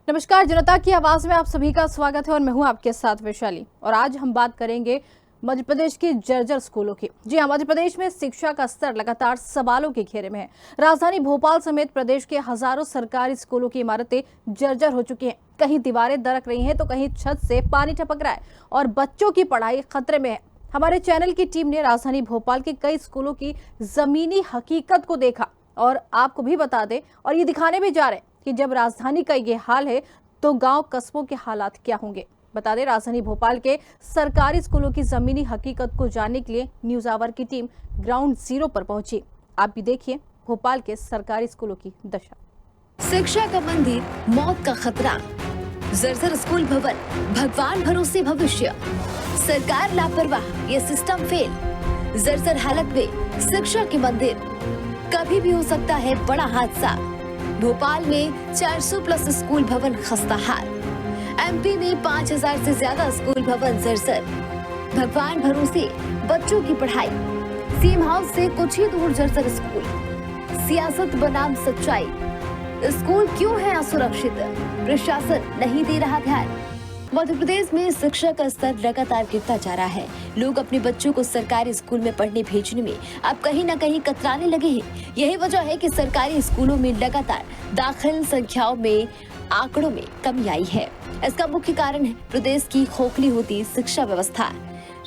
नमस्कार, जनता की आवाज में आप सभी का स्वागत है और मैं हूं आपके साथ वैशाली। और आज हम बात करेंगे मध्य प्रदेश की जर्जर स्कूलों की। जी हां, मध्य प्रदेश में शिक्षा का स्तर लगातार सवालों के घेरे में है। राजधानी भोपाल समेत प्रदेश के हजारों सरकारी स्कूलों की इमारतें जर्जर हो चुकी हैं। कहीं दीवारें दरक रही हैं तो कहीं छत से पानी टपक रहा है और बच्चों की पढ़ाई खतरे में है। हमारे चैनल की टीम ने राजधानी भोपाल के कई स्कूलों की जमीनी हकीकत को देखा और आपको भी बता दें और ये दिखाने भी जा रहे हैं कि जब राजधानी का ये हाल है तो गांव कस्बों के हालात क्या होंगे। बता दें, राजधानी भोपाल के सरकारी स्कूलों की जमीनी हकीकत को जानने के लिए न्यूज आवर की टीम ग्राउंड जीरो पर पहुंची। आप भी देखिए भोपाल के सरकारी स्कूलों की दशा। शिक्षा का मंदिर, मौत का खतरा, जर्जर स्कूल भवन, भगवान भरोसे भविष्य, सरकार लापरवाह, ये सिस्टम फेल, जर्जर हालत में शिक्षा के मंदिर, कभी भी हो सकता है बड़ा हादसा। भोपाल में 400 प्लस स्कूल भवन खस्ताहाल, एमपी में 5000 से ज्यादा स्कूल भवन जर्जर, भगवान भरोसे बच्चों की पढ़ाई, सीएम हाउस से कुछ ही दूर जर्जर स्कूल, सियासत बनाम सच्चाई, स्कूल क्यों है असुरक्षित, प्रशासन नहीं दे रहा ध्यान। मध्य प्रदेश में शिक्षा का स्तर लगातार गिरता जा रहा है। लोग अपने बच्चों को सरकारी स्कूल में पढ़ने भेजने में अब कहीं न कहीं कतराने लगे हैं। यही वजह है कि सरकारी स्कूलों में लगातार दाखिल संख्याओं में आंकड़ों में कमी आई है। इसका मुख्य कारण है प्रदेश की खोखली होती शिक्षा व्यवस्था।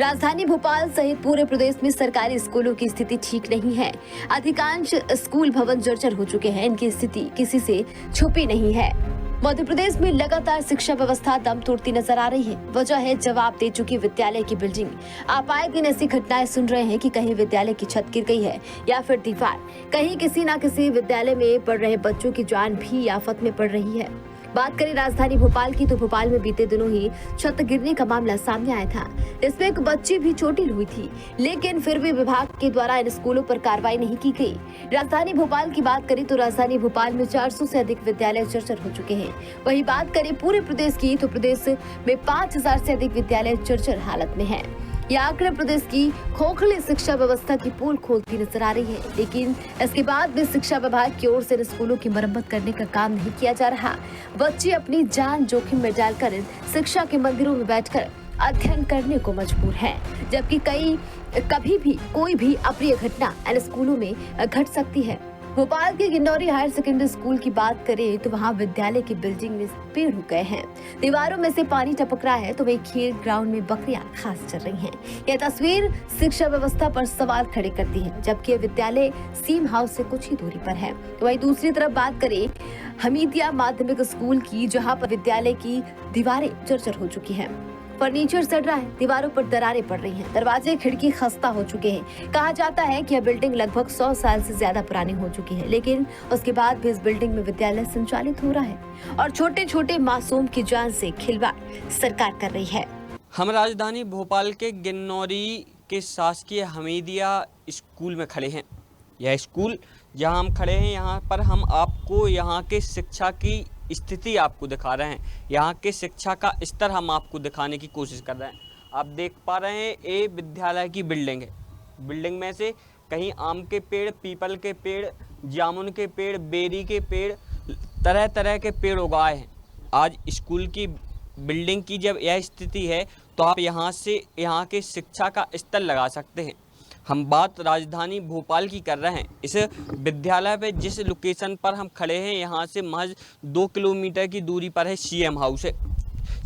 राजधानी भोपाल सहित पूरे प्रदेश में सरकारी स्कूलों की स्थिति ठीक नहीं है। अधिकांश स्कूल भवन जर्जर हो चुके हैं। इनकी स्थिति किसी से छुपी नहीं है। मध्य प्रदेश में लगातार शिक्षा व्यवस्था दम तोड़ती नजर आ रही है। वजह है जवाब दे चुकी विद्यालय की बिल्डिंग। आप आए दिन ऐसी घटनाएं सुन रहे हैं कि कहीं विद्यालय की छत गिर गई है या फिर दीवार, कहीं किसी न किसी विद्यालय में पढ़ रहे बच्चों की जान भी आफत में पड़ रही है। बात करें राजधानी भोपाल की तो भोपाल में बीते दिनों ही छत गिरने का मामला सामने आया था। इसमें एक बच्ची भी चोटिल हुई थी, लेकिन फिर भी विभाग के द्वारा इन स्कूलों पर कार्रवाई नहीं की गई। राजधानी भोपाल की बात करें तो राजधानी भोपाल में 400 से अधिक विद्यालय जर्जर हो चुके हैं। वहीं बात करें पूरे प्रदेश की तो प्रदेश में 5000 से अधिक विद्यालय जर्जर हालत में है। यह आंकड़े प्रदेश की खोखली शिक्षा व्यवस्था की पोल खोलती नजर आ रही है। लेकिन इसके बाद भी शिक्षा विभाग की ओर से इन स्कूलों की मरम्मत करने का काम नहीं किया जा रहा। बच्चे अपनी जान जोखिम में डालकर इन शिक्षा के मंदिरों में बैठकर अध्ययन करने को मजबूर हैं, जबकि कभी भी कोई भी अप्रिय घटना इन स्कूलों में घट सकती है। भोपाल के गिंडौरी हायर सेकेंडरी स्कूल की बात करें तो वहां विद्यालय की बिल्डिंग में पेड़ उग गए हैं, दीवारों में से पानी टपक रहा है तो वही खेल ग्राउंड में बकरियां घास चर रही हैं। यह तस्वीर शिक्षा व्यवस्था पर सवाल खड़े करती है, जबकि यह विद्यालय सीएम हाउस से कुछ ही दूरी पर है। तो वही दूसरी तरफ बात करें हमीदिया माध्यमिक स्कूल की, जहाँ पर विद्यालय की दीवारें जर्जर हो चुकी है, फर्नीचर सड़ रहा है, दीवारों पर दरारें पड़ रही हैं, दरवाजे खिड़की खस्ता हो चुके हैं। कहा जाता है कि यह बिल्डिंग लगभग 100 साल से ज्यादा पुरानी हो चुकी है, लेकिन उसके बाद भी इस बिल्डिंग में विद्यालय संचालित हो रहा है और छोटे छोटे मासूम की जान से खिलवाड़ सरकार कर रही है। हम राजधानी भोपाल के गिन्नौरी के शासकीय हमीदिया स्कूल में खड़े हैं। यह स्कूल जहां हम खड़े हैं, यहाँ पर हम आपको यहाँ के शिक्षा की स्थिति आपको दिखा रहे हैं। यहाँ के शिक्षा का स्तर हम आपको दिखाने की कोशिश कर रहे हैं। आप देख पा रहे हैं ये विद्यालय की बिल्डिंग है। बिल्डिंग में से कहीं आम के पेड़, पीपल के पेड़, जामुन के पेड़, बेरी के पेड़, तरह तरह के पेड़ उगाए हैं। आज स्कूल की बिल्डिंग की जब यह स्थिति है तो आप यहाँ से यहाँ के शिक्षा का स्तर लगा सकते हैं। हम बात राजधानी भोपाल की कर रहे हैं। इस विद्यालय पे जिस लोकेशन पर हम खड़े हैं, यहाँ से महज 2 किलोमीटर की दूरी पर है सीएम हाउस है।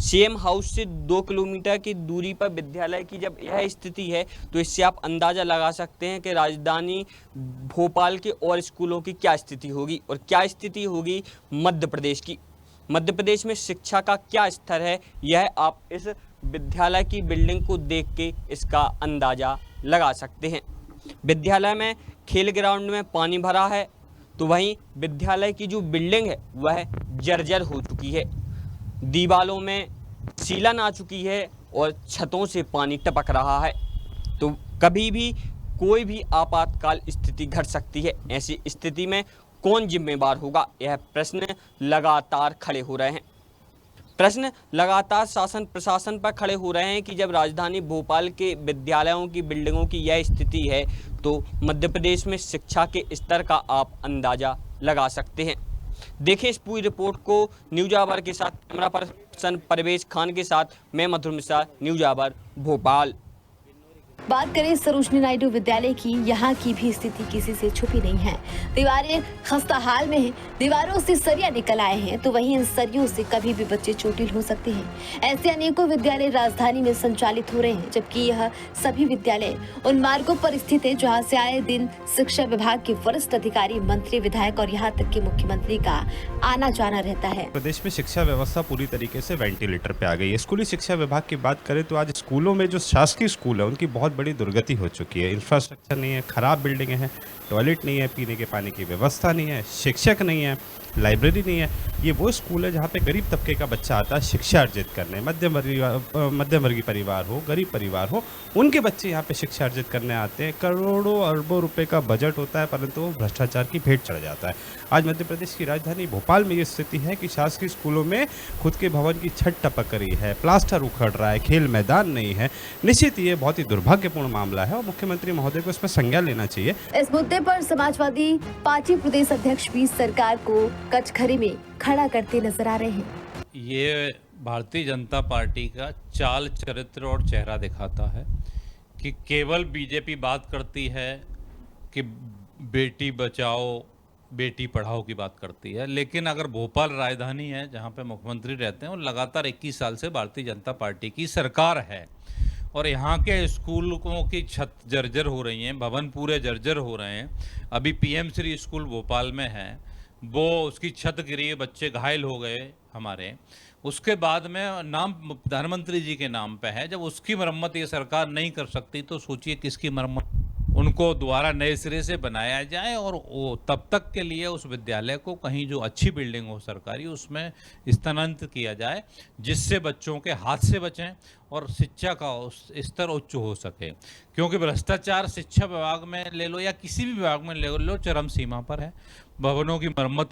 सीएम हाउस से 2 किलोमीटर की दूरी पर विद्यालय की जब यह स्थिति है तो इससे आप अंदाज़ा लगा सकते हैं कि राजधानी भोपाल के और स्कूलों की क्या स्थिति होगी और क्या स्थिति होगी मध्य प्रदेश की। मध्य प्रदेश में शिक्षा का क्या स्तर है, यह आप इस विद्यालय की बिल्डिंग को देख के इसका अंदाज़ा लगा सकते हैं। विद्यालय में खेल ग्राउंड में पानी भरा है तो वहीं विद्यालय की जो बिल्डिंग है वह जर्जर हो चुकी है, दीवारों में सीलन आ चुकी है और छतों से पानी टपक रहा है। तो कभी भी कोई भी आपातकाल स्थिति घट सकती है। ऐसी स्थिति में कौन जिम्मेदार होगा, यह प्रश्न लगातार खड़े हो रहे हैं। प्रश्न लगातार शासन प्रशासन पर खड़े हो रहे हैं कि जब राजधानी भोपाल के विद्यालयों की बिल्डिंगों की यह स्थिति है तो मध्य प्रदेश में शिक्षा के स्तर का आप अंदाज़ा लगा सकते हैं। देखिए इस पूरी रिपोर्ट को न्यूज आवर के साथ कैमरा पर्सन परवेज खान के साथ मैं मधुर मिश्रा, न्यूज आवर भोपाल। बात करें सरोजनी नायडू विद्यालय की, यहाँ की भी स्थिति किसी से छुपी नहीं है। दीवारें खस्ता हाल में हैं, दीवारों से सरिया निकल आए हैं, तो वहीं इन सरियों से कभी भी बच्चे चोटिल हो सकते हैं। ऐसे अनेकों विद्यालय राजधानी में संचालित हो रहे हैं, जबकि यह सभी विद्यालय उन मार्गों पर स्थित है जहाँ से आए दिन शिक्षा विभाग के वरिष्ठ अधिकारी, मंत्री, विधायक और यहाँ तक कि मुख्यमंत्री का आना जाना रहता है। प्रदेश में शिक्षा व्यवस्था पूरी तरीके से वेंटिलेटर पे आ गई है। स्कूली शिक्षा विभाग की बात करें तो आज स्कूलों में जो शासकीय स्कूल है उनकी बहुत बड़ी दुर्गति हो चुकी है। इंफ्रास्ट्रक्चर नहीं है, खराब बिल्डिंगें हैं, टॉयलेट नहीं है, पीने के पानी की व्यवस्था नहीं है, शिक्षक नहीं है, लाइब्रेरी नहीं है। ये वो स्कूल है जहाँ पे गरीब तबके का बच्चा आता है शिक्षा अर्जित करने। मध्यम वर्गीय परिवार हो, गरीब परिवार हो, उनके बच्चे यहाँ पे शिक्षा अर्जित करने आते हैं। करोड़ों अरबों रुपए का बजट होता है, परंतु वो भ्रष्टाचार की भेंट चढ़ जाता है। आज मध्य प्रदेश की राजधानी भोपाल में ये स्थिति है कि शासकीय स्कूलों में खुद के भवन की छत टपक रही है, प्लास्टर उखड़ रहा है, खेल मैदान नहीं है। निश्चित ये बहुत ही दुर्भाग्यपूर्ण मामला है और मुख्यमंत्री महोदय को इस पर संज्ञान लेना चाहिए। इस मुद्दे पर समाजवादी पार्टी प्रदेश अध्यक्ष भी सरकार को कचघरे में खड़ा करते नजर आ रहे हैं। ये भारतीय जनता पार्टी का चाल, चरित्र और चेहरा दिखाता है कि केवल बीजेपी बात करती है कि बेटी बचाओ बेटी पढ़ाओ की बात करती है, लेकिन अगर भोपाल राजधानी है जहाँ पे मुख्यमंत्री रहते हैं और लगातार 21 साल से भारतीय जनता पार्टी की सरकार है और यहाँ के स्कूलों की छत जर्जर हो रही हैं, भवन पूरे जर्जर हो रहे हैं। अभी पीएम श्री स्कूल भोपाल में है, वो उसकी छत गिरी, बच्चे घायल हो गए हमारे। उसके बाद में नाम प्रधानमंत्री जी के नाम पे है। जब उसकी मरम्मत ये सरकार नहीं कर सकती तो सोचिए किसकी मरम्मत। उनको दोबारा नए सिरे से बनाया जाए और वो तब तक के लिए उस विद्यालय को कहीं जो अच्छी बिल्डिंग हो सरकारी उसमें स्थानांतरित किया जाए, जिससे बच्चों के हाथ से बचें और शिक्षा का स्तर उच्च हो सके। क्योंकि भ्रष्टाचार शिक्षा विभाग में ले लो या किसी भी विभाग में ले लो चरम सीमा पर है। भवनों की मरम्मत।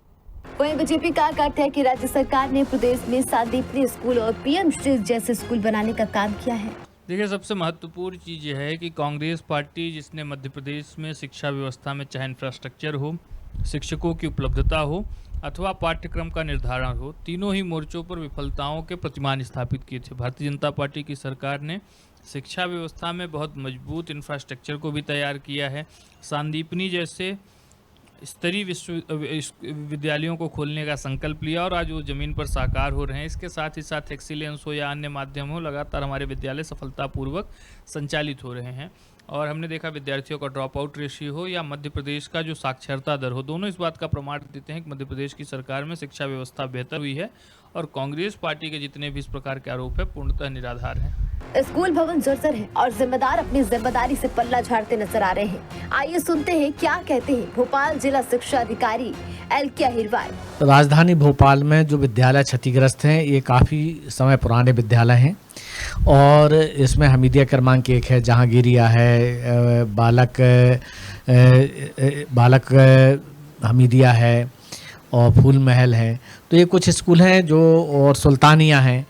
वहीं बीजेपी का कहना है कि राज्य सरकार ने प्रदेश में सांदीपनी स्कूल और पीएम जैसे स्कूल बनाने का काम किया है। देखिए, सबसे महत्वपूर्ण चीज़ यह है कि कांग्रेस पार्टी जिसने मध्य प्रदेश में शिक्षा व्यवस्था में चाहे इंफ्रास्ट्रक्चर हो, शिक्षकों की उपलब्धता हो अथवा पाठ्यक्रम का निर्धारण हो, तीनों ही मोर्चों पर विफलताओं के प्रतिमान स्थापित किए थे। भारतीय जनता पार्टी की सरकार ने शिक्षा व्यवस्था में बहुत मजबूत इंफ्रास्ट्रक्चर को भी तैयार किया है। सांदीपनी जैसे स्तरीय विद्यालयों को खोलने का संकल्प लिया और आज वो ज़मीन पर साकार हो रहे हैं। इसके साथ ही साथ एक्सीलेंस हो या अन्य माध्यम हो, लगातार हमारे विद्यालय सफलतापूर्वक संचालित हो रहे हैं। और हमने देखा विद्यार्थियों का ड्रॉप आउट रेशियो हो या मध्य प्रदेश का जो साक्षरता दर हो, दोनों इस बात का प्रमाण देते हैं कि मध्य प्रदेश की सरकार में शिक्षा व्यवस्था बेहतर हुई है और कांग्रेस पार्टी के जितने भी इस प्रकार के आरोप है पूर्णतः निराधार हैं। स्कूल भवन जर्जर है और जिम्मेदार अपनी जिम्मेदारी से पल्ला झाड़ते नजर आ रहे हैं। आइए सुनते हैं क्या कहते हैं भोपाल जिला शिक्षा अधिकारी LK अहिरवार। राजधानी भोपाल में जो विद्यालय क्षतिग्रस्त हैं ये काफ़ी समय पुराने विद्यालय हैं और इसमें हमीदिया क्रमांक 1 है, जहांगीरिया है, बालक हमीदिया है और फूल महल है। तो ये कुछ स्कूल हैं जो और सुल्तानिया हैं,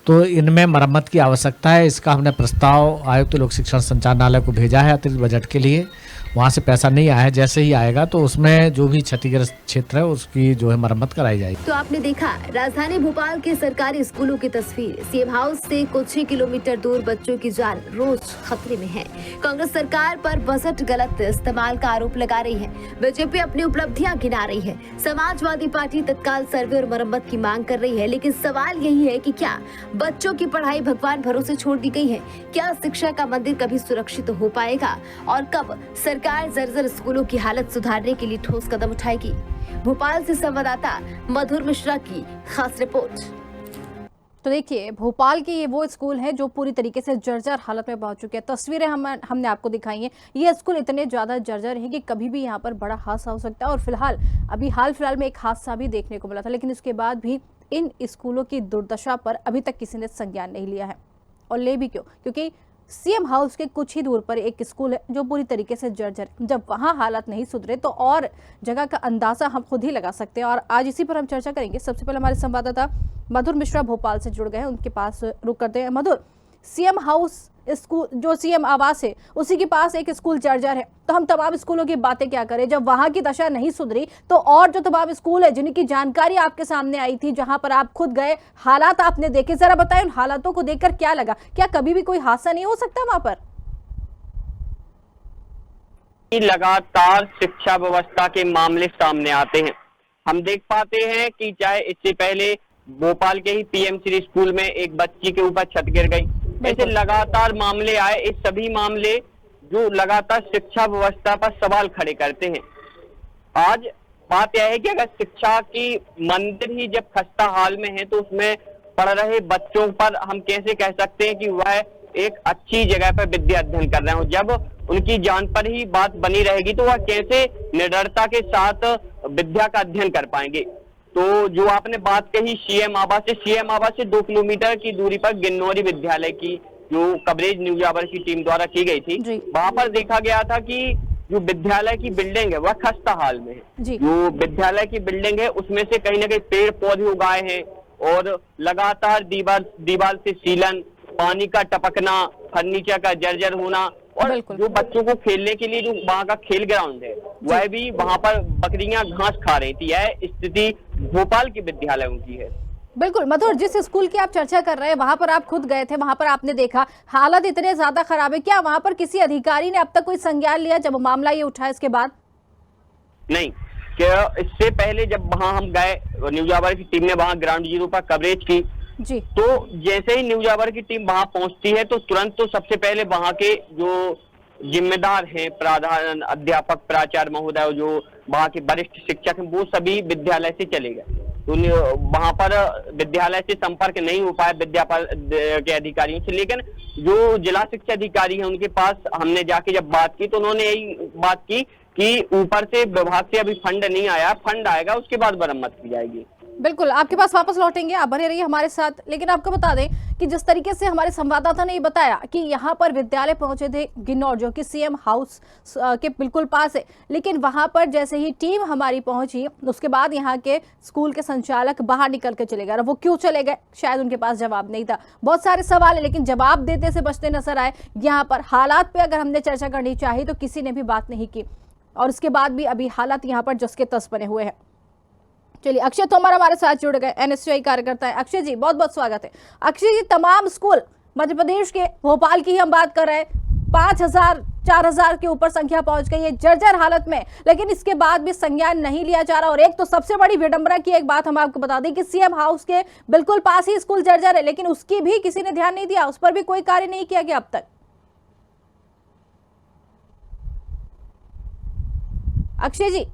तो इनमें मरम्मत की आवश्यकता है। इसका हमने प्रस्ताव आयुक्त लोक शिक्षण संचालनालय को भेजा है अतिरिक्त बजट के लिए। वहाँ से पैसा नहीं आया है, जैसे ही आएगा तो उसमें जो भी क्षतिग्रस्त क्षेत्र है उसकी जो है मरम्मत कराई जाएगी। तो आपने देखा राजधानी भोपाल के सरकारी स्कूलों की तस्वीर। सीएम हाउस से कुछ ही किलोमीटर दूर बच्चों की जान रोज खतरे में है। कांग्रेस सरकार पर बजट गलत इस्तेमाल का आरोप लगा रही है। बीजेपी अपनी उपलब्धियां गिना रही है। समाजवादी पार्टी तत्काल सर्वे और मरम्मत की मांग कर रही है। लेकिन सवाल यही है कि क्या बच्चों की पढ़ाई भगवान भरोसे छोड़ दी गई है? क्या शिक्षा का मंदिर कभी सुरक्षित हो पाएगा और कब सरकार जर्जर स्कूलों की हालत सुधारने के लिए ठोस कदम उठाएगी? भोपाल से संवाददाता मधुर मिश्रा की खास रिपोर्ट। तो देखिए, भोपाल के ये वो स्कूल हैं जो पूरी तरीके से जर्जर हालत में पहुंच चुके हैं। तस्वीरें हमने आपको दिखाई हैं। ये स्कूल इतने ज़्यादा जर्जर हैं कि कभी भी यहाँ पर बड़ा हादसा हो सकता है और फिलहाल फिलहाल में एक हादसा भी देखने को मिला था, लेकिन उसके बाद भी इन स्कूलों की दुर्दशा पर अभी तक किसी ने संज्ञान नहीं लिया है। और ले भी क्यों? क्योंकि सीएम हाउस के कुछ ही दूर पर एक स्कूल है जो पूरी तरीके से जर्जर। जब वहाँ हालात नहीं सुधरे तो और जगह का अंदाजा हम खुद ही लगा सकते हैं। और आज इसी पर हम चर्चा करेंगे। सबसे पहले हमारे संवाददाता मधुर मिश्रा भोपाल से जुड़ गए हैं, उनके पास रुक करते हैं। मधुर, सीएम हाउस स्कूल जो सीएम आवास है उसी के पास एक स्कूल जर्जर है, तो हम तमाम स्कूलों की बातें क्या करें जब वहां की दशा नहीं सुधरी, तो और जो तमाम स्कूल है जिनकी जानकारी आपके सामने आई थी, जहां पर आप खुद गए, हालात आपने देखे, जरा बताएं उन हालातों को देखकर क्या लगा? क्या कभी भी कोई हादसा नहीं हो सकता वहां पर? लगातार शिक्षा व्यवस्था के मामले सामने आते हैं। हम देख पाते हैं कि चाहे इससे पहले भोपाल के ही पीएम श्री स्कूल में एक बच्ची के ऊपर छत गिर गई, ऐसे लगातार मामले आए। इस सभी मामले जो लगातार शिक्षा व्यवस्था पर सवाल खड़े करते हैं। आज बात यह है कि अगर शिक्षा की मंदिर ही जब खस्ता हाल में है तो उसमें पढ़ रहे बच्चों पर हम कैसे कह सकते हैं कि वह एक अच्छी जगह पर विद्या अध्ययन कर रहे हो। जब उनकी जान पर ही बात बनी रहेगी तो वह कैसे निडरता के साथ विद्या का अध्ययन कर पाएंगे। तो जो आपने बात कही सीएम आवास से 2 किलोमीटर की दूरी पर गिन्नौरी विद्यालय की जो कवरेज न्यूज आवर की टीम द्वारा की गई थी, वहां पर देखा गया था कि जो विद्यालय की बिल्डिंग है वह खस्ता हाल में है। जो विद्यालय की बिल्डिंग है उसमें से कहीं ना कहीं पेड़ पौधे उगाए हैं और लगातार दीवार से सीलन, पानी का टपकना, फर्नीचर का जर्जर होना, और जो बच्चों को खेलने के लिए जो वहाँ का खेल ग्राउंड है वह भी वहाँ पर बकरियां घास खा रही थी। यह स्थिति भोपाल के विद्यालयों की है। बिल्कुल मधुर, जिस स्कूल की आप चर्चा कर रहे हैं वहां पर आप खुद गए थे, वहां पर आपने देखा हालत इतने ज्यादा खराब है, क्या वहां पर किसी अधिकारी ने अब तक कोई संज्ञान लिया जब मामला ये उठा इसके बाद? नहीं, क्या इससे पहले जब वहां हम गए, न्यूज आवर की टीम ने वहां ग्राउंड जीरो पर कवरेज की जी, तो जैसे ही न्यूज आवर की टीम वहां पहुंचती है तो तुरंत तो सबसे पहले वहां के जो जिम्मेदार हैं, प्रधान अध्यापक, प्राचार्य महोदय, जो वहां के वरिष्ठ शिक्षक हैं, वो सभी विद्यालय से चले गए। तो वहां पर विद्यालय से संपर्क नहीं हो पाया विद्यालय के अधिकारियों से, लेकिन जो जिला शिक्षा अधिकारी हैं उनके पास हमने जाके जब बात की तो उन्होंने यही बात की कि ऊपर से विभाग से अभी फंड नहीं आया, फंड आएगा उसके बाद मरम्मत की जाएगी। बिल्कुल आपके पास वापस लौटेंगे, आप बने रहिए हमारे साथ। लेकिन आपको बता दें कि जिस तरीके से हमारे संवाददाता ने बताया कि यहाँ पर विद्यालय पहुंचे थे गिन्नौर जो कि सीएम हाउस के बिल्कुल पास है, लेकिन वहां पर जैसे ही टीम हमारी पहुंची उसके बाद यहाँ के स्कूल के संचालक बाहर निकल के चले गए। वो क्यों चले गए, शायद उनके पास जवाब नहीं था। बहुत सारे सवाल है लेकिन जवाब देते से बचते नजर आए। यहाँ पर हालात पे अगर हमने चर्चा करनी चाहिए तो किसी ने भी बात नहीं की, और उसके बाद भी अभी हालात यहाँ पर जस के तस बने हुए हैं। चलिए, अक्षय तोमर हमारे साथ जुड़ गए, एनएसयूआई कार्यकर्ता है। अक्षय जी बहुत बहुत स्वागत है। अक्षय जी, तमाम स्कूल मध्य प्रदेश के भोपाल की ही हम बात कर रहे हैं, 5000 4000 के ऊपर संख्या पहुंच गई है जर्जर हालत में, लेकिन इसके बाद भी संज्ञान नहीं लिया जा रहा। और एक तो सबसे बड़ी विडंबना की एक बात हम आपको बता दें कि सीएम हाउस के बिल्कुल पास ही स्कूल जर्जर है, लेकिन उसकी भी किसी ने ध्यान नहीं दिया, उस पर भी कोई कार्य नहीं किया गया अब तक। अक्षय जी,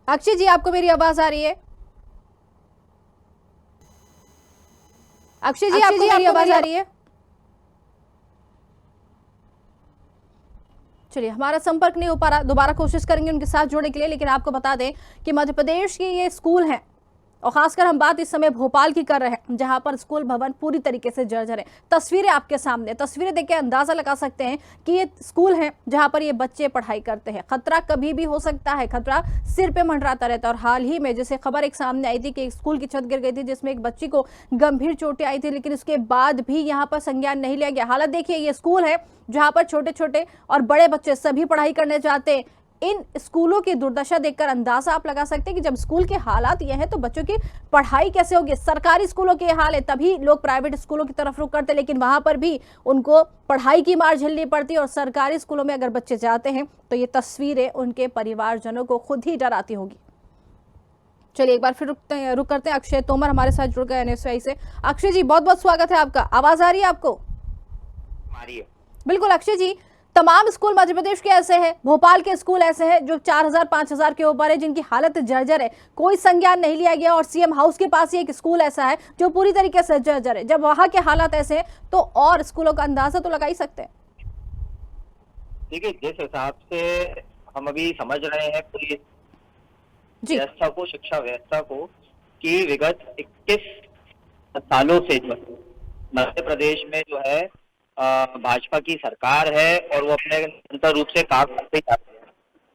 अक्षय जी आपको मेरी आवाज आ रही है? अक्षय जी आपको मेरी आवाज आ रही है? चलिए, हमारा संपर्क नहीं हो पा रहा, दोबारा कोशिश करेंगे उनके साथ जुड़ने के लिए। लेकिन आपको बता दें कि मध्य प्रदेश के ये स्कूल हैं और खासकर हम बात इस समय भोपाल की कर रहे हैं जहां पर स्कूल भवन पूरी तरीके से जर्जर है। तस्वीरें आपके सामने, तस्वीरें देख के अंदाजा लगा सकते हैं कि ये स्कूल है जहां पर ये बच्चे पढ़ाई करते हैं। खतरा कभी भी हो सकता है, खतरा सिर पे मंडराता रहता है। और हाल ही में जैसे खबर एक सामने आई थी कि एक स्कूल की छत गिर गई थी जिसमें एक बच्ची को गंभीर चोटें आई थी, लेकिन उसके बाद भी यहाँ पर संज्ञान नहीं लिया गया। हालत देखिए, ये स्कूल है जहाँ पर छोटे छोटे और बड़े बच्चे सभी पढ़ाई करने जाते हैं। इन स्कूलों की दुर्दशा देखकर अंदाजा आप लगा सकते हैं कि जब स्कूल के हालात ये हैं तो बच्चों की पढ़ाई कैसे होगी। सरकारी स्कूलों के हाल है, तभी लोग प्राइवेट स्कूलों की तरफ रुख करते, लेकिन वहां पर भी उनको पढ़ाई की मार झेलनी पड़ती है। और सरकारी स्कूलों में अगर बच्चे जाते हैं तो ये तस्वीरें उनके परिवारजनों को खुद ही डराती होगी। चलिए, एक बार फिर रुक करते हैं। अक्षय तोमर हमारे साथ जुड़ गए एनएसयूआई से। अक्षय जी बहुत बहुत स्वागत है आपका। आवाज आ रही है आपको? बिल्कुल अक्षय जी, तमाम स्कूल मध्य प्रदेश के ऐसे हैं, भोपाल के स्कूल ऐसे हैं जो 4000 5000 के ऊपर है, जिनकी हालत जर्जर है, कोई संज्ञान नहीं लिया गया। और सीएम हाउस के पास ही एक स्कूल ऐसा है जो पूरी तरीके से जर्जर है। जब वहां के हालात ऐसे हैं तो और स्कूलों का अंदाजा तो लगा ही सकते हैं। देखिए, जिस हिसाब से हम अभी समझ रहे हैं पूरी व्यवस्था को, शिक्षा व्यवस्था को, कि विगत 21 सालों से जो मध्य प्रदेश में जो है भाजपा की सरकार है और वो अपने निरंतर रूप से काम करते जाते हैं,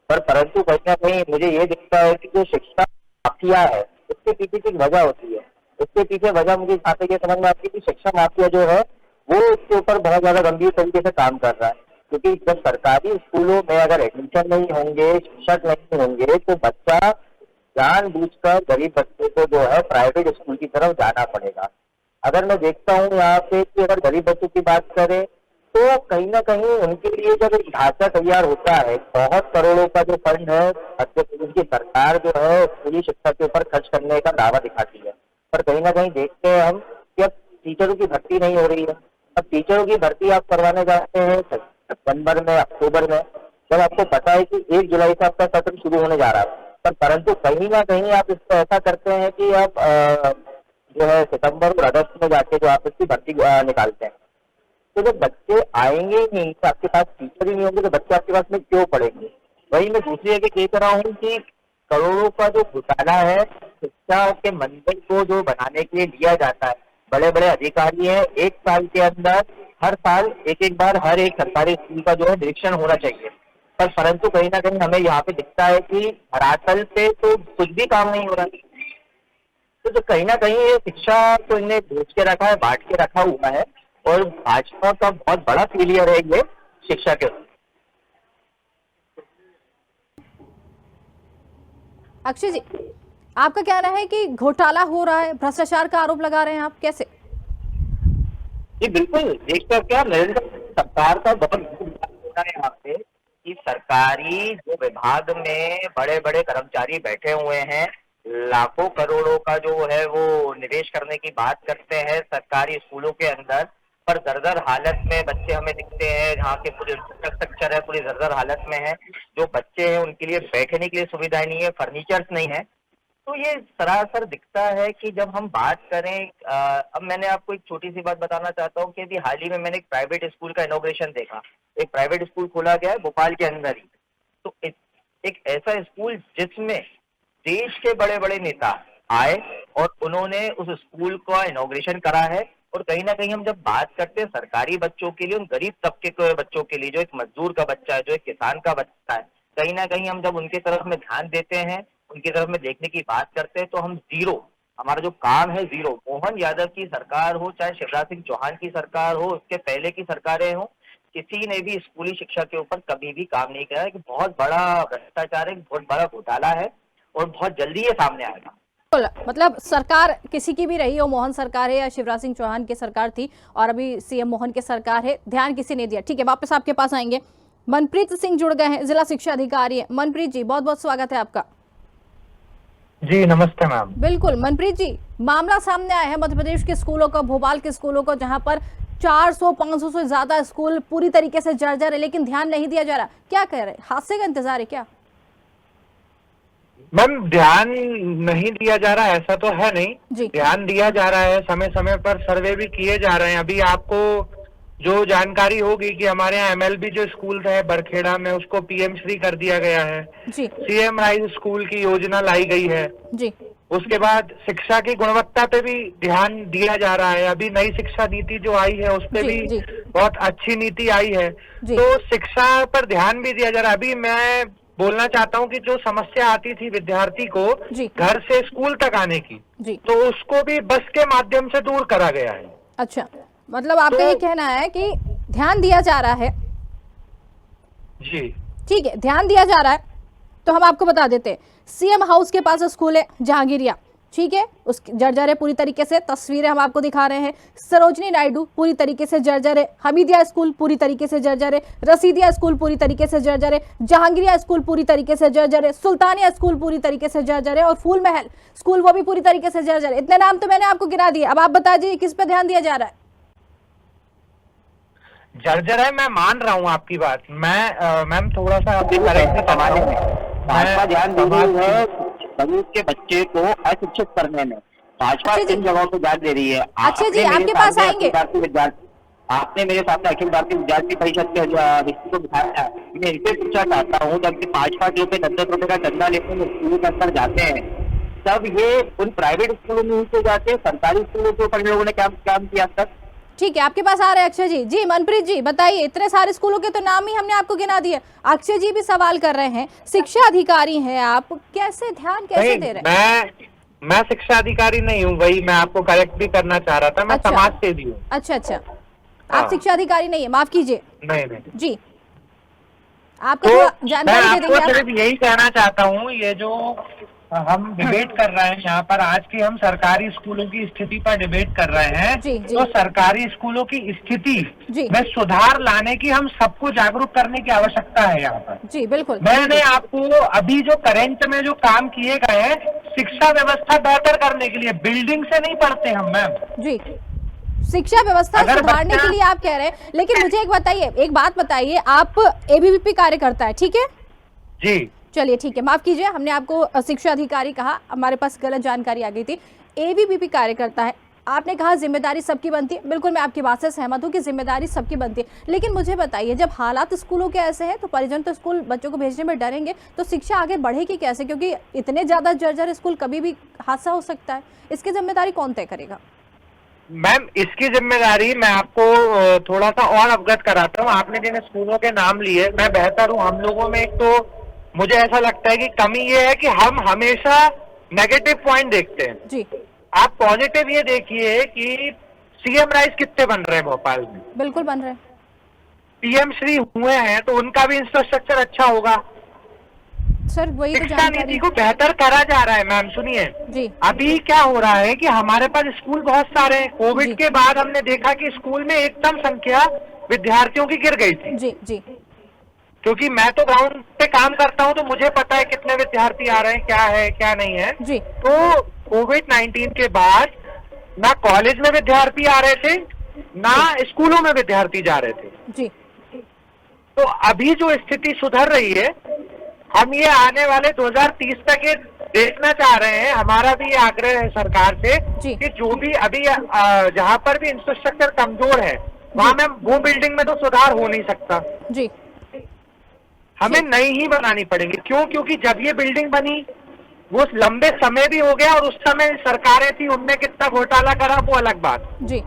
पर परंतु कहीं ना कहीं मुझे ये दिखता है कि जो शिक्षा माफिया है उसके पीछे की वजह होती है। इसके पीछे वजह मुझे जहाँ तक ये समझ में आती है कि शिक्षा माफिया जो है वो इसके ऊपर बहुत ज्यादा गंभीर तरीके से काम कर रहा है। क्योंकि जब सरकारी स्कूलों में अगर एडमिशन नहीं होंगे, शिक्षक नहीं होंगे, तो बच्चा जानबूझकर गरीब बच्चे को जो है प्राइवेट स्कूल की तरफ जाना पड़ेगा। अगर मैं देखता हूँ यहाँ पे कि अगर गरीब बच्चों की बात करें तो कहीं ना कहीं उनके लिए जब एक ढांचा तैयार होता है, बहुत करोड़ों का जो फंड है मध्य प्रदेश की सरकार जो है स्कूली शिक्षा के ऊपर खर्च करने का दावा दिखाती है, पर कहीं ना कहीं देखते हैं हम कि अब टीचरों की भर्ती नहीं हो रही है। अब टीचरों की भर्ती आप करवाने जाते हैं सितंबर में, अक्टूबर में, जब आपको पता है कि 1 जुलाई से आपका सत्र शुरू होने जा रहा है, पर परंतु कहीं ना कहीं आप इसको ऐसा करते हैं कि आप जो है सितंबर और अगस्त में जाके जो आप इसकी भर्ती निकालते हैं। तो जब बच्चे आएंगे ही नहीं, तो आपके पास टीचर ही नहीं होंगे, तो बच्चे आपके पास में क्यों पढ़ेंगे? वही मैं दूसरी जगह कह रहा हूँ कि करोड़ों का जो घोटाला है शिक्षा के मंदिर को जो बनाने के लिए लिया जाता है, बड़े बड़े अधिकारी हैं, 1 साल के अंदर हर साल एक बार हर एक सरकारी स्कूल का जो है निरीक्षण होना चाहिए, पर परंतु कहीं ना कहीं हमें यहाँ पे दिखता है कि धरातल पे तो कुछ भी काम नहीं हो रहा है। तो कहीं ना कहीं ये शिक्षा तो इन्हें बेच के रखा है, बांट के रखा हुआ है, और भाजपा का बहुत बड़ा फेलियर है ये शिक्षा के। अक्षय जी, आपका कहना है कि घोटाला हो रहा है, भ्रष्टाचार का आरोप लगा रहे हैं आप, कैसे? जी बिल्कुल, देखकर क्या नरेंद्र सरकार का बहुत होना है यहाँ पे कि सरकारी जो विभाग में बड़े बड़े कर्मचारी बैठे हुए हैं, लाखों करोड़ों का जो है वो निवेश करने की बात करते हैं सरकारी स्कूलों के अंदर, पर दरदर हालत में बच्चे हमें दिखते हैं। यहाँ के पूरे इंफ्रास्ट्रक्चर है पूरी दरदर हालत में है, जो बच्चे हैं उनके लिए बैठने के लिए सुविधाएं नहीं है, फर्नीचर्स नहीं है। तो ये सरासर दिखता है कि जब हम बात करें, अब मैंने आपको एक छोटी सी बात बताना चाहता हूँ कि अभी हाल ही में मैंने एक प्राइवेट स्कूल का इनॉग्रेशन देखा। एक प्राइवेट स्कूल खोला गया है भोपाल के अंदर ही, तो एक ऐसा स्कूल जिसमें देश के बड़े बड़े नेता आए और उन्होंने उस स्कूल का इनॉग्रेशन करा है। और कहीं ना कहीं हम जब बात करते हैं सरकारी बच्चों के लिए, उन गरीब तबके के बच्चों के लिए, जो एक मजदूर का बच्चा है, जो एक किसान का बच्चा है, कहीं ना कहीं हम जब उनके तरफ में ध्यान देते हैं, उनकी तरफ में देखने की बात करते हैं, तो हम जीरो, हमारा जो काम है जीरो। मोहन यादव की सरकार हो, चाहे शिवराज सिंह चौहान की सरकार हो, उसके पहले की सरकारें हो, किसी ने भी स्कूली शिक्षा के ऊपर कभी भी काम नहीं किया है। कि बहुत बड़ा भ्रष्टाचार है, बहुत बड़ा घोटाला है, और बहुत जल्दी ये सामने आएगा। मतलब सरकार किसी की भी रही हो, मोहन सरकार है या शिवराज सिंह चौहान की सरकार थी, और अभी सीएम मोहन की सरकार है, ध्यान किसी ने दिया। ठीक है, वापस आपके पास आएंगे। मनप्रीत सिंह जुड़ गए हैं, जिला शिक्षा अधिकारी है। मनप्रीत जी, बहुत बहुत स्वागत है आपका। जी नमस्ते मैम। बिल्कुल मनप्रीत जी, मामला सामने आया है मध्य प्रदेश के स्कूलों का, भोपाल के स्कूलों को, जहां पर 400-500 से ज्यादा स्कूल पूरी तरीके से जर्जर है, लेकिन ध्यान नहीं दिया जा रहा। क्या कह रहे हैं, हादसे का इंतजार है क्या? मैम ध्यान नहीं दिया जा रहा ऐसा तो है नहीं जी। ध्यान दिया जा रहा है, समय समय पर सर्वे भी किए जा रहे हैं। अभी आपको जो जानकारी होगी कि हमारे यहाँ MLB जो स्कूल है बरखेड़ा में, उसको PM श्री कर दिया गया है जी। CM राइज स्कूल की योजना लाई गई है जी। उसके बाद शिक्षा की गुणवत्ता पे भी ध्यान दिया जा रहा है। अभी नई शिक्षा नीति जो आई है उस पे भी बहुत अच्छी नीति आई है, तो शिक्षा पर ध्यान भी दिया जा रहा है। अभी मैं बोलना चाहता हूँ कि जो समस्या आती थी विद्यार्थी को घर से स्कूल तक आने की, तो उसको भी बस के माध्यम से दूर करा गया है। अच्छा, मतलब आपका ये कहना है कि ध्यान दिया जा रहा है। जी ठीक है, ध्यान दिया जा रहा है, तो हम आपको बता देते हैं। CM हाउस के पास स्कूल है जहांगीरिया, ठीक है, उस जर्जर है पूरी तरीके से, तस्वीरें हम आपको दिखा रहे हैं। सरोजनी नायडू पूरी तरीके से जर्जर है, हमीदिया स्कूल पूरी तरीके से जर्जर है, रसीदिया स्कूल पूरी तरीके से जर्जर है, जहांगीरिया स्कूल पूरी तरीके से जर्जर है, सुल्तानिया स्कूल पूरी तरीके से जर्जर है, और फूल महल स्कूल वो भी पूरी तरीके से जर्जर है। इतने नाम तो मैंने आपको गिरा दिए, अब आप बता दीजिए किस पे ध्यान दिया जा रहा है? जर्जर है, मैं मान रहा हूँ आपकी बात। मैं मैम थोड़ा सा भाजपा ध्यान दे रही है गरीब के बच्चे को अशिक्षित करने में, भाजपा इन जगहों पर ध्यान दे रही है। अच्छा जी, आपके पास आएंगे। आपने मेरे सामने अखिल भारतीय विद्यार्थी परिषद के व्यक्ति को बिठाया, मैं इनसे पूछना चाहता हूँ, जब भाजपा के रुपए 10 रुपए का चंदा लेते हैं स्कूल के अंदर जाते हैं, तब ये उन प्राइवेट स्कूलों में से जाते हैं, सरकारी स्कूलों के ऊपर लोगों ने क्या काम किया तक? ठीक है, आपके पास आ रहे हैं अक्षय जी। जी मनप्रीत जी बताइए, इतने सारे स्कूलों के तो नाम ही हमने आपको गिना दिए। अक्षय जी भी सवाल कर रहे हैं, शिक्षा अधिकारी हैं आप, कैसे ध्यान कैसे दे रहे हैं? मैं शिक्षा अधिकारी नहीं हूँ, वही मैं आपको करेक्ट भी करना चाह रहा था। मैं अच्छा। समाज सेवी हूँ। अच्छा अच्छा, हाँ। आप शिक्षा अधिकारी नहीं है, माफ कीजिए नहीं जी, आपको तो थोड़ा मैं जानकारी दे आपको देंगे आप? सिर्फ यही कहना चाहता हूँ, ये जो हम डिबेट कर रहे हैं यहाँ पर, आज की हम सरकारी स्कूलों की स्थिति पर डिबेट कर रहे हैं। जी, जी। तो सरकारी स्कूलों की स्थिति जी। में सुधार लाने की हम सबको जागरूक करने की आवश्यकता है यहाँ पर। जी बिल्कुल। मैंने आपको अभी जो करंट में जो काम किए गए हैं शिक्षा व्यवस्था बेहतर करने के लिए, बिल्डिंग से नहीं पढ़ते हम मैम। जी, शिक्षा व्यवस्था अगर सुधारने बच्चा- के लिए आप कह रहे हैं, लेकिन मुझे एक बताइए, एक बात बताइए, आप एबीवीपी कार्यकर्ता है, ठीक है? जी चलिए ठीक है, माफ कीजिए, हमने आपको शिक्षा अधिकारी कहा, हमारे पास गलत जानकारी आ गई थी। एबीवीपी कार्यकर्ता है, आपने कहा जिम्मेदारी सबकी बनती है, बिल्कुल मैं आपकी बात से सहमत हूँ कि जिम्मेदारी सबकी बनती है, लेकिन मुझे बताइए, जब हालात स्कूलों के ऐसे हैं तो परिजन तो स्कूल बच्चों को भेजने में डरेंगे, तो शिक्षा आगे बढ़ेगी कैसे? क्योंकि इतने ज्यादा जर्जर स्कूल, कभी भी हादसा हो सकता है, इसकी जिम्मेदारी कौन तय करेगा? मैम, इसकी जिम्मेदारी मैं आपको थोड़ा सा और अवगत कराता हूँ। आपने जिन स्कूलों के नाम लिए, मैं बेहतर हूँ। हम लोगों में एक तो मुझे ऐसा लगता है कि कमी ये है कि हम हमेशा नेगेटिव पॉइंट देखते हैं। जी आप पॉजिटिव ये देखिए कि सीएम राइस कितने बन रहे हैं भोपाल में, बिल्कुल बन रहे हैं। पीएम श्री हुए हैं, तो उनका भी इंफ्रास्ट्रक्चर अच्छा होगा। सर वही तो शिक्षा जानकारी नीति को बेहतर करा जा रहा है। मैम सुनिए, जी अभी क्या हो रहा है कि हमारे पास स्कूल बहुत सारे हैं। जी। कोविड के बाद हमने देखा कि स्कूल में एकदम संख्या विद्यार्थियों की गिर गई थी। जी जी क्योंकि मैं तो ग्राउंड पे काम करता हूं, तो मुझे पता है कितने विद्यार्थी आ रहे हैं, क्या है क्या नहीं है। जी तो कोविड-19 के बाद ना कॉलेज में विद्यार्थी आ रहे थे, ना स्कूलों में विद्यार्थी जा रहे थे। जी तो अभी जो स्थिति सुधर रही है, हम ये आने वाले 2030 तक ये देखना चाह रहे हैं। हमारा भी ये आग्रह है सरकार से जी। कि जो भी अभी जहाँ पर भी इंफ्रास्ट्रक्चर कमजोर है, वहाँ में वो बिल्डिंग में तो सुधार हो नहीं सकता, जी हमें नई ही बनानी पड़ेगी। क्यों? क्योंकि जब ये बिल्डिंग बनी वो लंबे समय भी हो गया, और उस समय सरकारें थी, उनने कितना घोटाला करा वो अलग बात। जी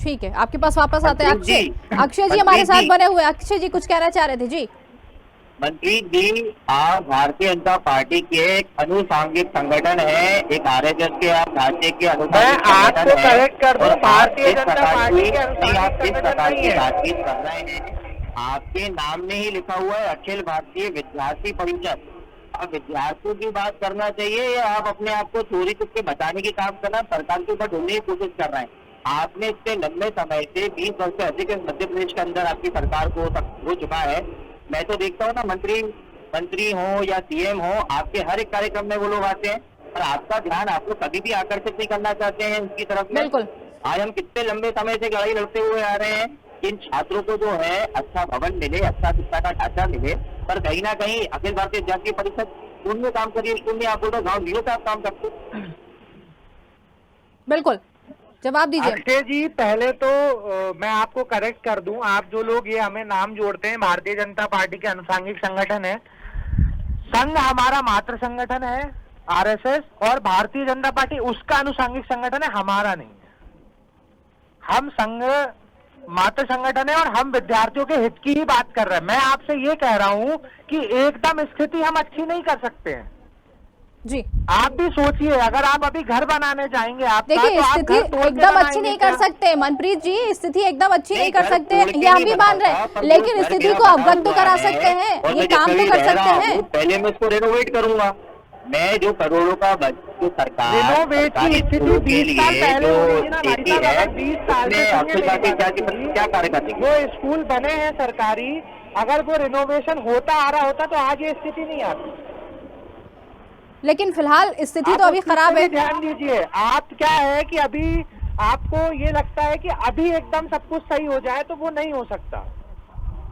ठीक है, आपके पास वापस आते हैं मंत्री अक्षय। जी, अक्षय जी हमारे मंत्री साथ जी। बने हुए, अक्षय जी कुछ कहना चाह रहे थे जी। मंत्री जी, आप भारतीय जनता पार्टी के एक अनुसांगिक संगठन है, एक आरएसएस के आप ढांचे के मैं अनुसांगिक आपको संगठन है। करेक्ट कर दूं, और आप भारतीय जिस जनता प्रकार पार्टी की- के नहीं, अनुसांगिक आप जिस संगठन प्रकार नहीं की है। बातचीत कर रहे हैं, आपके नाम में ही लिखा हुआ है अखिल भारतीय विद्यार्थी परिषद। आप विद्यार्थियों की बात करना चाहिए, या आप अपने आप को चोरी चुपके बचाने की काम करना, सरकार के ऊपर ढूंढने की कोशिश कर रहे हैं। आपने इतने लंबे समय से 20 वर्ष से अधिक मध्य प्रदेश के अंदर आपकी सरकार को हो चुका है। मैं तो देखता हूँ ना, मंत्री हो या सीएम हो, आपके हर एक कार्यक्रम में वो लोग आते हैं, और आपका ध्यान आपको कभी भी आकर्षित नहीं करना चाहते हैं उनकी तरफ में। बिल्कुल। आज हम कितने लंबे समय से लड़ाई लड़ते हुए आ रहे हैं, इन छात्रों को जो है अच्छा भवन मिले, अच्छा शिक्षा का ढांचा मिले, पर कहीं ना कहीं अखिल भारतीय विद्यार्थी परिषद स्कूल में काम करिए, स्कूल में आप बोल रहे गाँव जीरो पे आप काम करते। बिल्कुल, जवाब दीजिए। अक्षय जी, पहले तो मैं आपको करेक्ट कर दूं, आप जो लोग ये हमें नाम जोड़ते हैं, भारतीय जनता पार्टी के अनुसांगिक संगठन है। संघ हमारा मातृ संगठन है आरएसएस, और भारतीय जनता पार्टी उसका अनुसांगिक संगठन है, हमारा नहीं है। हम संघ मातृ संगठन है, और हम विद्यार्थियों के हित की ही बात कर रहे हैं। मैं आपसे ये कह रहा हूं कि एकदम स्थिति हम अच्छी नहीं कर सकते हैं। जी आप भी सोचिए, अगर आप अभी घर बनाने जाएंगे, आप देखिए, स्थिति एकदम अच्छी नहीं कर सकते मनप्रीत जी, स्थिति एकदम अच्छी नहीं कर सकते, ये हम भी मान रहे हैं, लेकिन स्थिति को अवगत तो करा सकते हैं, ये काम तो कर सकते हैं। पहले मैं इसको रेनोवेट करूंगा। मैं जो करोड़ों का जो सरकार रिनोवेट की स्थिति 20 साल पहले हो रही है ना भाई साहब, अगर 20 साल से क्या कार्य करती जो स्कूल बने हैं सरकारी, अगर वो रिनोवेशन होता आ रहा होता तो आज ये स्थिति नहीं आती। लेकिन फिलहाल स्थिति आप तो अभी उस चीज खराब पे है। भी ध्यान दीजिए। आप क्या है कि अभी आपको ये लगता है कि अभी एकदम सब कुछ सही हो जाए, तो वो नहीं हो सकता।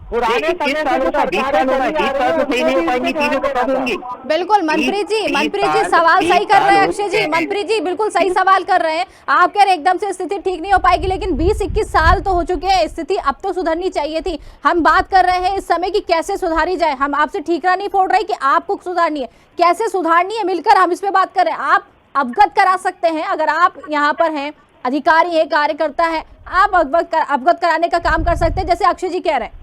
पुराने समय से जो सरकारें चली आ रही हैं, उनको भी इस पे ध्यान देना चाहिए। बिल्कुल मनप्रीत जी सवाल सही कर रहे हैं अक्षय जी, मनप्रीत जी बिल्कुल सही सवाल कर रहे हैं। आप कह रहे हैं एकदम से स्थिति ठीक नहीं हो पाएगी, लेकिन 20-21 साल तो हो चुके हैं, स्थिति अब तो सुधरनी चाहिए थी। हम बात कर रहे हैं इस समय की कैसे सुधारी जाए, हम आपसे ठीकरा नहीं फोड़ रहे कि आपको सुधारनी है, कैसे सुधारनी है, मिलकर हम इस पे बात कर रहे हैं। आप अवगत करा सकते हैं, अगर आप यहाँ पर हैं, अधिकारी है, कार्यकर्ता है, आप अवगत कराने का काम कर सकते हैं, जैसे अक्षय जी कह रहे हैं।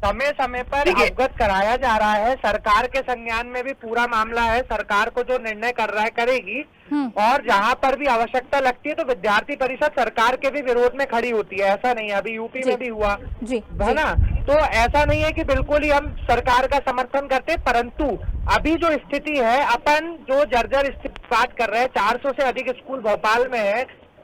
समय समय पर अवगत कराया जा रहा है। सरकार के संज्ञान में भी पूरा मामला है, सरकार को जो निर्णय कर रहा है करेगी। और जहां पर भी आवश्यकता लगती है तो विद्यार्थी परिषद सरकार के भी विरोध में खड़ी होती है। ऐसा नहीं है, अभी यूपी में भी हुआ है ना। तो ऐसा नहीं है कि बिल्कुल ही हम सरकार का समर्थन करते, परंतु अभी जो स्थिति है, अपन जो जर्जर स्थिति बात कर रहे हैं, 400 से अधिक स्कूल भोपाल में है,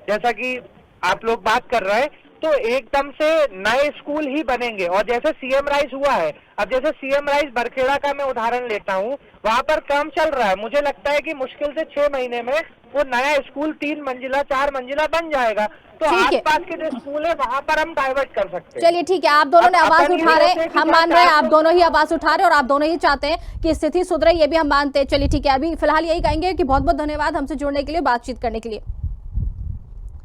जैसा कि आप लोग बात कर रहे हैं, तो एकदम से नए स्कूल ही बनेंगे। और जैसे सीएम राइज हुआ है, अब जैसे सीएम राइज बरखेड़ा का मैं उदाहरण लेता हूँ, वहां पर काम चल रहा है। मुझे लगता है कि मुश्किल से 6 महीने में वो नया स्कूल 3 मंजिला 4 मंजिला बन जाएगा। तो आसपास के जो स्कूल है वहां पर हम डाइवर्ट कर सकते हैं। चलिए ठीक है, आप दोनों ने आवाज उठा रहे हैं, हम मान रहे हैं आप दोनों ही आवाज उठा रहे हैं और आप दोनों ही चाहते हैं कि स्थिति सुधरे, ये भी हम मानते हैं। चलिए ठीक है, अभी फिलहाल यही कहेंगे कि बहुत बहुत धन्यवाद हमसे जुड़ने के लिए, बातचीत करने के लिए।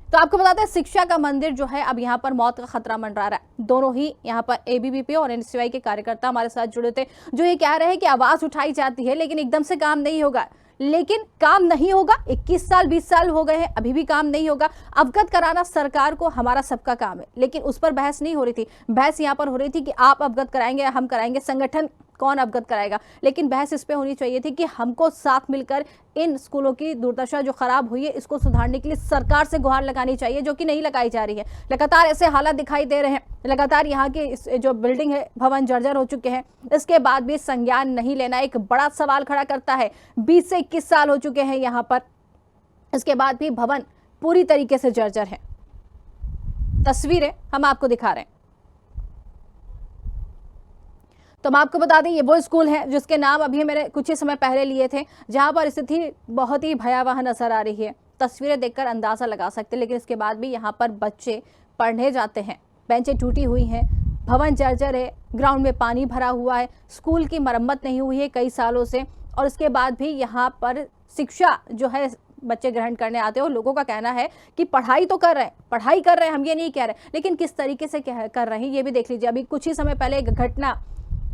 तो आपको बताते हैं शिक्षा का मंदिर जो है अब यहाँ पर मौत का खतरा मंडरा रहा है। दोनों ही यहाँ पर एबीवीपी और एनएसयूआई के कार्यकर्ता हमारे साथ जुड़े थे, जो ये कह रहे हैं कि आवाज उठाई जाती है लेकिन एकदम से काम नहीं होगा। लेकिन काम नहीं होगा, 21 साल 20 साल हो गए हैं, अभी भी काम नहीं होगा। अवगत कराना सरकार को हमारा सबका काम है, लेकिन उस पर बहस नहीं हो रही थी। बहस यहाँ पर हो रही थी कि आप अवगत कराएंगे या हम कराएंगे, संगठन कौन अवगत कराएगा। लेकिन बहस इस पे होनी चाहिए थी कि हमको साथ मिलकर इन स्कूलों की दुर्दशा जो खराब हुई है इसको सुधारने के लिए सरकार से गुहार लगानी चाहिए, जो कि नहीं लगाई जा रही है। लगातार ऐसे हालात दिखाई दे रहे हैं, लगातार यहाँ के जो बिल्डिंग है, भवन जर्जर हो चुके हैं, इसके बाद भी संज्ञान नहीं लेना एक बड़ा सवाल खड़ा करता है। 20 से 21 साल हो चुके हैं यहाँ पर, इसके बाद भी भवन पूरी तरीके से जर्जर है। तस्वीरें हम आपको दिखा रहे हैं। तो हम आपको बता दें, ये वो स्कूल है जिसके नाम अभी मैंने कुछ ही समय पहले लिए थे, जहां पर स्थिति बहुत ही भयावह नजर आ रही है। तस्वीरें देखकर अंदाजा लगा सकते हैं, लेकिन इसके बाद भी यहाँ पर बच्चे पढ़ने जाते हैं। बेंचें टूटी हुई हैं, भवन जर्जर है, ग्राउंड में पानी भरा हुआ है, स्कूल की मरम्मत नहीं हुई है कई सालों से। और इसके बाद भी यहाँ पर शिक्षा जो है बच्चे ग्रहण करने आते हैं और लोगों का कहना है कि पढ़ाई तो कर रहे हैं, पढ़ाई कर रहे हैं, हम ये नहीं कह रहे, लेकिन किस तरीके से कर रहे हैं ये भी देख लीजिए। अभी कुछ ही समय पहले एक घटना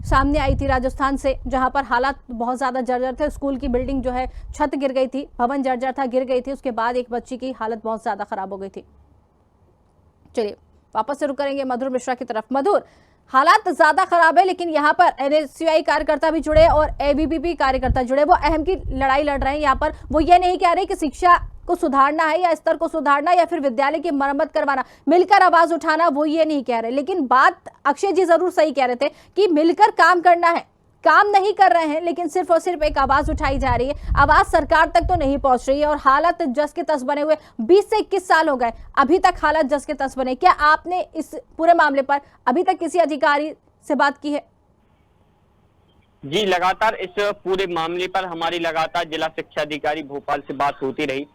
सामने आई थी राजस्थान से, जहां पर हालात बहुत ज़्यादा जर्जर थे। स्कूल की बिल्डिंग जो है छत गिर गई थी, भवन जर्जर था, गिर गई थी। उसके बाद एक बच्ची की हालत बहुत ज़्यादा खराब हो गई थी। चलिए वापस से रुक करेंगे मधुर मिश्रा की तरफ। मधुर, हालात ज़्यादा खराब है, लेकिन यहाँ पर एनएसयूआई कार्यकर्ता भी जुड़े और एबीवीपी कार्यकर्ता जुड़े, वो अहम की लड़ाई लड़ रहे हैं। यहाँ पर वो ये नहीं कह रहे कि शिक्षा को सुधारना है या स्तर को सुधारना या फिर विद्यालय की मरम्मत करवाना, मिलकर आवाज उठाना, वो ये नहीं कह रहे। लेकिन बात अक्षय जी जरूर सही कह रहे थे कि मिलकर काम करना है। काम नहीं कर रहे हैं, लेकिन सिर्फ और सिर्फ एक आवाज उठाई जा रही है, आवाज सरकार तक तो नहीं पहुंच रही है। और हालात जस के तस बने हुए 20 से 21 साल हो गए, अभी तक हालात जस के तस बने। क्या आपने इस पूरे मामले पर अभी तक किसी अधिकारी से बात की है? जी, लगातार इस पूरे मामले पर हमारी लगातार जिला शिक्षा अधिकारी भोपाल से बात होती रही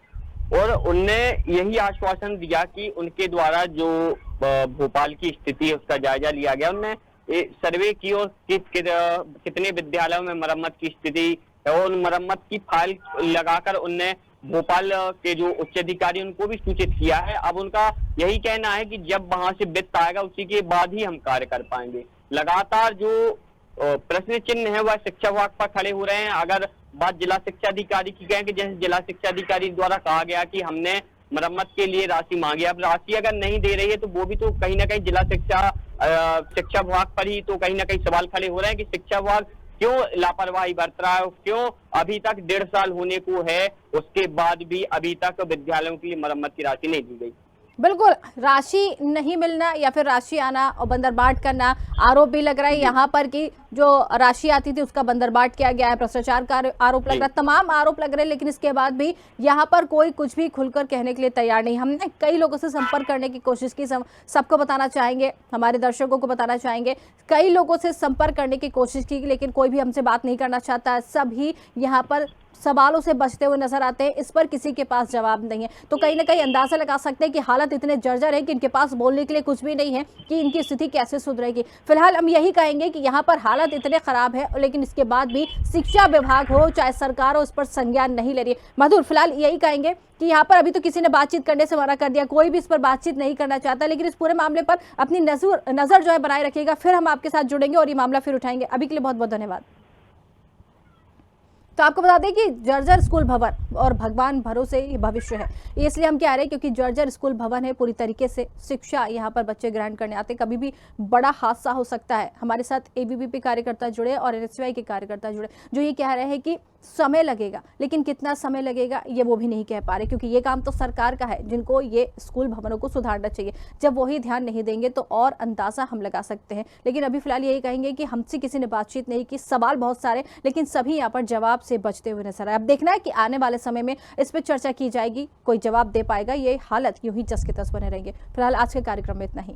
और उनने यही आश्वासन दिया कि उनके द्वारा जो भोपाल की स्थिति है उसका जायजा लिया गया। उनने सर्वे की और कितने विद्यालयों में मरम्मत की स्थिति और उन मरम्मत की फाइल लगाकर उनने भोपाल के जो उच्च अधिकारी उनको भी सूचित किया है। अब उनका यही कहना है कि जब वहां से वित्त आएगा उसी के बाद ही हम कार्य कर पाएंगे। लगातार जो प्रश्न चिन्ह है वह शिक्षा विभाग पर खड़े हो रहे हैं। अगर बात जिला शिक्षा अधिकारी की कहें कि जैसे जिला शिक्षा अधिकारी द्वारा कहा गया कि हमने मरम्मत के लिए राशि मांगी, अब राशि अगर नहीं दे रही है तो वो भी तो कहीं ना कहीं जिला शिक्षा विभाग पर ही तो कहीं ना कहीं सवाल खड़े हो रहे हैं कि शिक्षा विभाग क्यों लापरवाही बरत रहा है, क्यों अभी तक 1.5 साल होने को है उसके बाद भी अभी तक विद्यालयों के लिए मरम्मत की राशि नहीं दी गई। बिल्कुल, राशि नहीं मिलना या फिर राशि आना और बंदरबाट करना, आरोप भी लग रहा है यहाँ पर कि जो राशि आती थी उसका बंदरबाट किया गया है, भ्रष्टाचार का आरोप लग रहा है, तमाम आरोप लग रहे हैं। लेकिन इसके बाद भी यहाँ पर कोई कुछ भी खुलकर कहने के लिए तैयार नहीं। हमने कई लोगों से संपर्क करने की कोशिश की, सबको बताना चाहेंगे, हमारे दर्शकों को बताना चाहेंगे, कई लोगों से संपर्क करने की कोशिश की, लेकिन कोई भी हमसे बात नहीं करना चाहता। सभी यहाँ पर सवालों से बचते हुए नजर आते हैं, इस पर किसी के पास जवाब नहीं है। तो कहीं ना कहीं अंदाजा लगा सकते हैं कि हालत इतने जर्जर है कि इनके पास बोलने के लिए कुछ भी नहीं है कि इनकी स्थिति कैसे सुधरेगी। फिलहाल हम यही कहेंगे कि यहाँ पर हालत इतने खराब है, लेकिन इसके बाद भी शिक्षा विभाग हो चाहे सरकार हो इस पर संज्ञान नहीं ले रही है। मधुर, फिलहाल यही कहेंगे कि यहाँ पर अभी तो किसी ने बातचीत करने से मना कर दिया, कोई भी इस पर बातचीत नहीं करना चाहता, लेकिन इस पूरे मामले पर अपनी नजर जो है बनाए रखिएगा। फिर हम आपके साथ जुड़ेंगे और ये मामला फिर उठाएंगे। अभी के लिए बहुत बहुत धन्यवाद। तो आपको बता दें कि जर्जर स्कूल भवन और भगवान भरोसे ये भविष्य है। ये इसलिए हम कह रहे हैं क्योंकि जर्जर स्कूल भवन है, पूरी तरीके से शिक्षा यहाँ पर बच्चे ग्रहण करने आते, कभी भी बड़ा हादसा हो सकता है। हमारे साथ एबीवीपी कार्यकर्ता जुड़े और एनएसयूआई के कार्यकर्ता जुड़े जो ये कह रहे हैं कि समय लगेगा, लेकिन कितना समय लगेगा ये वो भी नहीं कह पा रहे, क्योंकि ये काम तो सरकार का है जिनको ये स्कूल भवनों को सुधारना चाहिए। जब वही ध्यान नहीं देंगे तो और अंदाजा हम लगा सकते हैं। लेकिन अभी फिलहाल यही कहेंगे कि हमसे किसी ने बातचीत नहीं की, सवाल बहुत सारे, लेकिन सभी यहाँ पर जवाब से बचते हुए नजर आए। अब देखना है कि आने वाले समय में इस पर चर्चा की जाएगी, कोई जवाब दे पाएगा, ये हालत यूं ही जस के तस बने रहेंगे। फिलहाल आज के कार्यक्रम में इतना ही।